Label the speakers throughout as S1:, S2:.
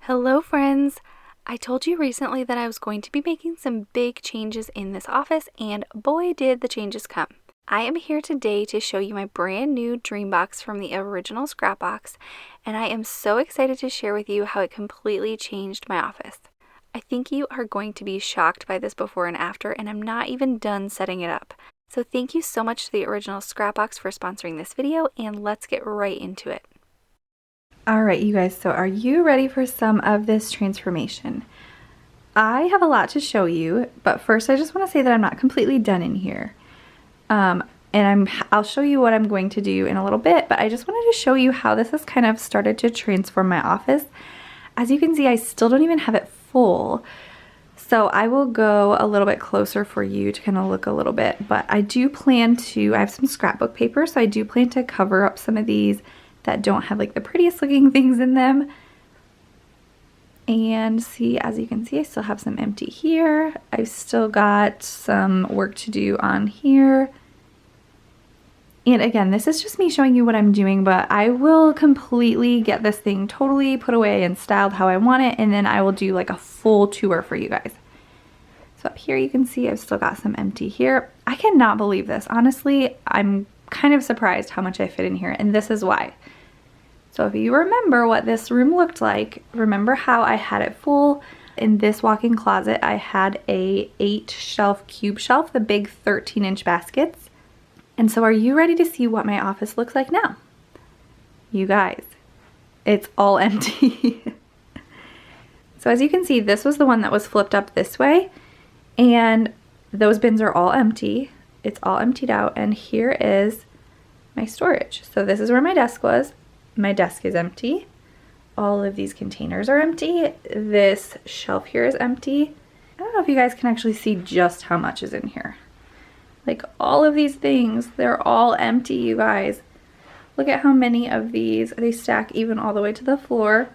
S1: Hello friends! I told you recently that I was going to be making some big changes in this office, and boy did the changes come. I am here today to show you my brand new Dreambox from the original scrapbox, and I am so excited to share with you how it completely changed my office. I think you are going to be shocked by this before and after, and I'm not even done setting it up. So thank you so much to the original scrapbox for sponsoring this video, and let's get right into it. Alright you guys, so are you ready for some of this transformation? I have a lot to show you, but first I just want to say that I'm not completely done in here. I'll show you what I'm going to do in a little bit, but I just wanted to show you how this has kind of started to transform my office. As you can see, I still don't even have it full, so I will go a little bit closer for you to kind of look a little bit, but I do plan to, I have some scrapbook paper, so I do plan to cover up some of these that don't have like the prettiest looking things in them. And see, as you can see, I still have some empty here. I've still got some work to do on here. And again, this is just me showing you what I'm doing, but I will completely get this thing totally put away and styled how I want it, and then I will do like a full tour for you guys. So up here you can see I've still got some empty here. I cannot believe this. Honestly, I'm kind of surprised how much I fit in here, and this is why. So if you remember what this room looked like, remember how I had it full? In this walk-in closet, I had a 8-shelf cube shelf, the big 13-inch baskets. And so are you ready to see what my office looks like now? You guys, it's all empty. So as you can see, this was the one that was flipped up this way, and those bins are all empty. It's all emptied out, and here is my storage. So this is where my desk was. My desk is empty. All of these containers are empty. This shelf here is empty. I don't know if you guys can actually see just how much is in here. Like all of these things, they're all empty, you guys. Look at how many of these. They stack even all the way to the floor.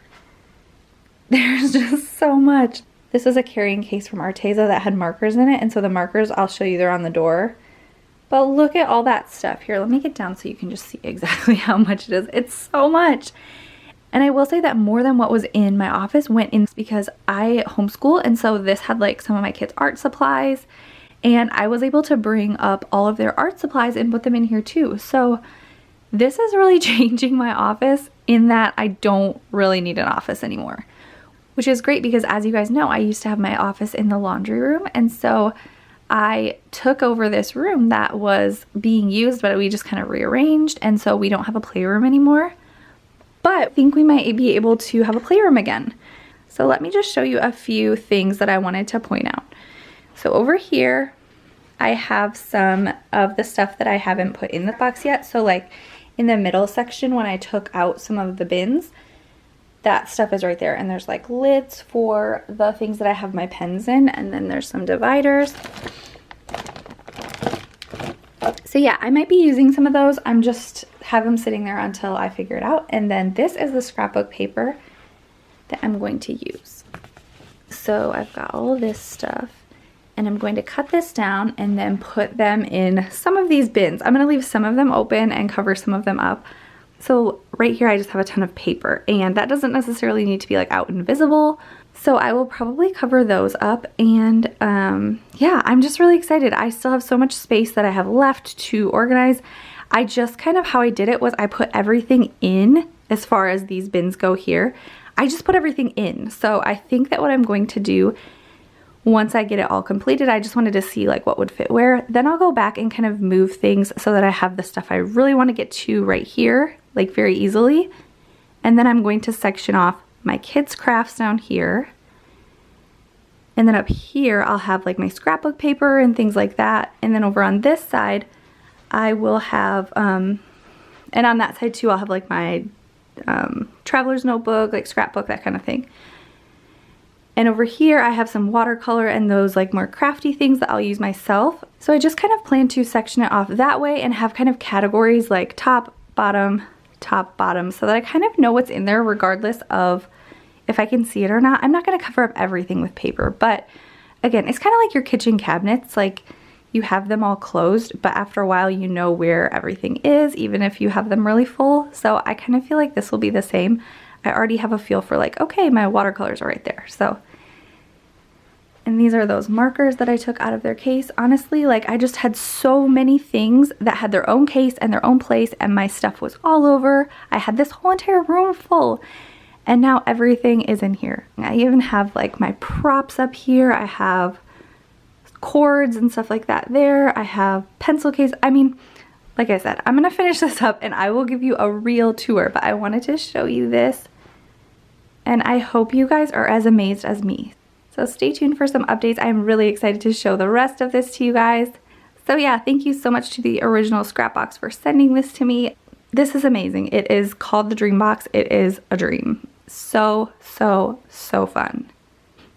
S1: There's just so much. This is a carrying case from Arteza that had markers in it, and so the markers, I'll show you, they're on the door. But look at all that stuff here. Let me get down so you can just see exactly how much it is. It's so much. And I will say that more than what was in my office went in because I homeschool, and so this had like some of my kids' art supplies, and I was able to bring up all of their art supplies and put them in here too. So this is really changing my office in that I don't really need an office anymore, which is great because as you guys know, I used to have my office in the laundry room, and so I took over this room that was being used, but we just kind of rearranged, and so we don't have a playroom anymore. But I think we might be able to have a playroom again. So let me just show you a few things that I wanted to point out. So over here, I have some of the stuff that I haven't put in the box yet. So like in the middle section, when I took out some of the bins, that stuff is right there, and there's like lids for the things that I have my pens in, and then there's some dividers. So yeah, I might be using some of those. I'm just have them sitting there until I figure it out. And then this is the scrapbook paper that I'm going to use. So I've got all of this stuff, and I'm going to cut this down and then put them in some of these bins. I'm going to leave some of them open and cover some of them up. So right here I just have a ton of paper, and that doesn't necessarily need to be like out and visible. So I will probably cover those up, and yeah, I'm just really excited. I still have so much space that I have left to organize. I just kind of, how I did it was I put everything in as far as these bins go here. I just put everything in. So I think that what I'm going to do once I get it all completed, I just wanted to see like what would fit where. Then I'll go back and kind of move things so that I have the stuff I really want to get to right here, like very easily. And then I'm going to section off my kids' crafts down here. And then up here, I'll have like my scrapbook paper and things like that. And then over on this side, I will have, and on that side too, I'll have like my traveler's notebook, like scrapbook, that kind of thing. And over here, I have some watercolor and those like more crafty things that I'll use myself. So I just kind of plan to section it off that way and have kind of categories like top, bottom, so that I kind of know what's in there regardless of if I can see it or not. I'm not going to cover up everything with paper, but again, it's kind of like your kitchen cabinets. Like you have them all closed, but after a while you know where everything is, even if you have them really full. So I kind of feel like this will be the same. I already have a feel for like, okay, my watercolors are right there. So, and these are those markers that I took out of their case. Honestly, like I just had so many things that had their own case and their own place, and my stuff was all over. I had this whole entire room full, and now everything is in here. I even have like my props up here. I have cords and stuff like that there. I have pencil case. I mean, like I said, I'm gonna finish this up and I will give you a real tour, but I wanted to show you this, and I hope you guys are as amazed as me. So stay tuned for some updates. I'm really excited to show the rest of this to you guys. So yeah, thank you so much to the original Scrapbox for sending this to me. This is amazing. It is called the Dreambox. It is a dream. So, so, so fun.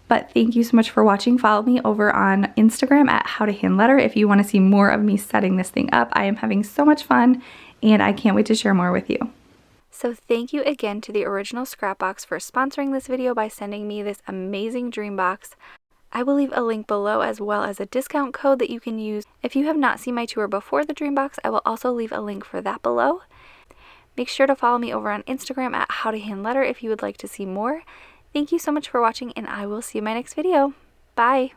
S1: But thank you so much for watching. Follow me over on Instagram at howtohandletter if you want to see more of me setting this thing up. I am having so much fun and I can't wait to share more with you. So thank you again to the original Scrapbox for sponsoring this video by sending me this amazing Dreambox. I will leave a link below as well as a discount code that you can use. If you have not seen my tour before the Dreambox, I will also leave a link for that below. Make sure to follow me over on Instagram at howtohandletter if you would like to see more. Thank you so much for watching, and I will see you in my next video. Bye!